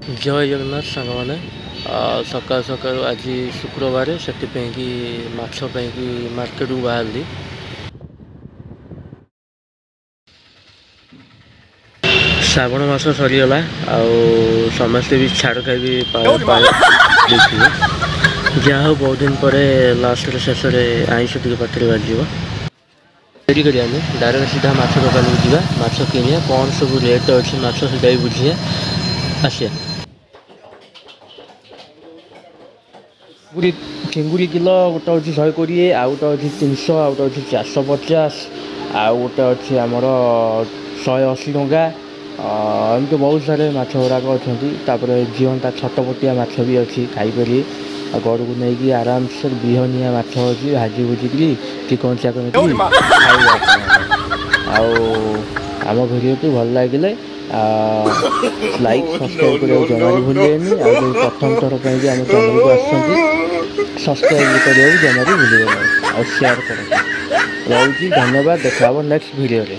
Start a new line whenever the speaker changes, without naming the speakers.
जय जगन्नाथ सांग मैंने सका सका आज शुक्रवार से माछ मार्केट को बाहर श्रावण मास सरीगला समस्ते भी छाड़ खाई भी देखिए जहाँ बहुत दिन पर लास्ट शेष आईष टे पाखे बाजिव रेडी करें डायरेक्ट सीधा माछ दुकान को जावा माछ किनिया कौन सब रेट अच्छी माछ सीधा भी बुझे आसिया चिंगुड़ी किलो गोटे हूँ 120 आउ गोटे हूँ 300 आउ गोटे हूँ 450 आउ गोटे अच्छी आमर 180 टंका एमती बहुत सारे माछ गुड़ाक अच्छा जीवंता छटपटिया माछ भी अच्छी खाईपर घर को लेकिन आराम से बिहनिया माछ अच्छी भाजी भुजिकी कि कौन चा खाଇବା आम भिडियो भल लगे लाइक सब्सक्राइब करने जमा भी भूलेनि प्रथम थर पर आम चैनल को आसछंती सब्सक्राइब करने जमा भी भूलेनि और शेयर कर रही धन्यवाद देखा नेक्स्ट वीडियो रे।